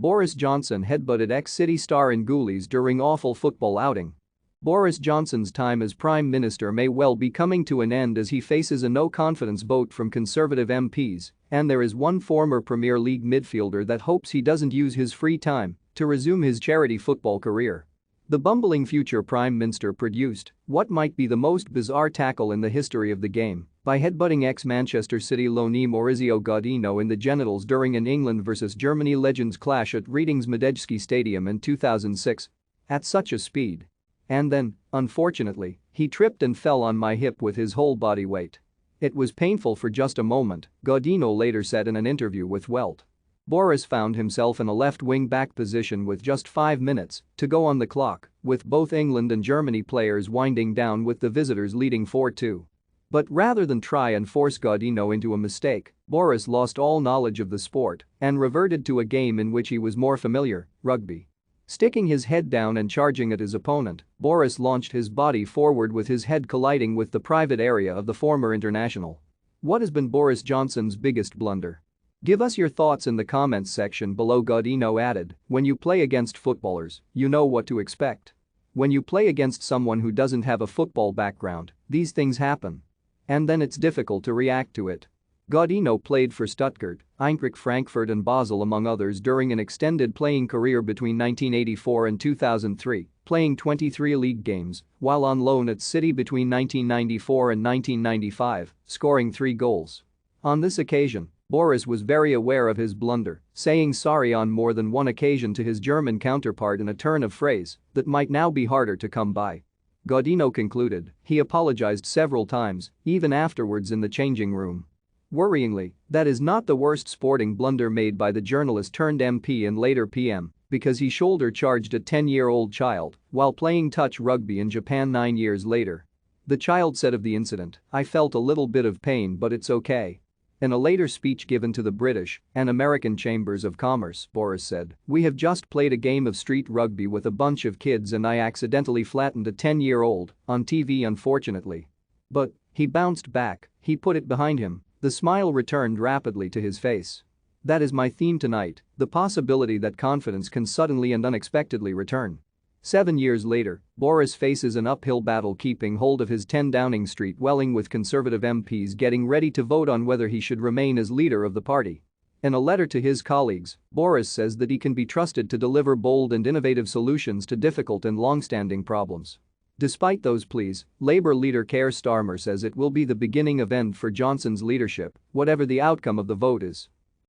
Boris Johnson headbutted ex-City star in Goolies during awful football outing. Boris Johnson's time as Prime Minister may well be coming to an end as he faces a no-confidence vote from Conservative MPs, and there is one former Premier League midfielder that hopes he doesn't use his free time to resume his charity football career. The bumbling future Prime Minister produced what might be the most bizarre tackle in the history of the game by headbutting ex-Manchester City loanee Maurizio Godinho in the genitals during an England vs Germany legends clash at Reading's Madejski Stadium in 2006. At such a speed. And then, unfortunately, he tripped and fell on my hip with his whole body weight. It was painful for just a moment, Godinho later said in an interview with Welt. Boris found himself in a left wing-back position with just 5 minutes to go on the clock, with both England and Germany players winding down with the visitors leading 4-2. But rather than try and force Godinho into a mistake, Boris lost all knowledge of the sport and reverted to a game in which he was more familiar, rugby. Sticking his head down and charging at his opponent, Boris launched his body forward with his head colliding with the private area of the former international. What has been Boris Johnson's biggest blunder? Give us your thoughts in the comments section below. Godinho added, "When you play against footballers, you know what to expect. When you play against someone who doesn't have a football background, these things happen. And then it's difficult to react to it." Godinho played for Stuttgart, Eintracht Frankfurt and Basel among others during an extended playing career between 1984 and 2003, playing 23 league games, while on loan at City between 1994 and 1995, scoring 3 goals. On this occasion, Boris was very aware of his blunder, saying sorry on more than one occasion to his German counterpart in a turn of phrase that might now be harder to come by. Godinho concluded he apologized several times, even afterwards in the changing room. Worryingly, that is not the worst sporting blunder made by the journalist turned MP and later PM, because he shoulder-charged a 10-year-old child while playing touch rugby in Japan 9 years later. The child said of the incident, "I felt a little bit of pain but it's okay." In a later speech given to the British and American Chambers of Commerce, Boris said, "We have just played a game of street rugby with a bunch of kids and I accidentally flattened a 10-year-old on TV unfortunately. But he bounced back, he put it behind him." The smile returned rapidly to his face. That is my theme tonight, the possibility that confidence can suddenly and unexpectedly return. 7 years later, Boris faces an uphill battle keeping hold of his 10 Downing Street dwelling with Conservative MPs getting ready to vote on whether he should remain as leader of the party. In a letter to his colleagues, Boris says that he can be trusted to deliver bold and innovative solutions to difficult and long-standing problems. Despite those pleas, Labour leader Keir Starmer says it will be the beginning of end for Johnson's leadership, whatever the outcome of the vote is.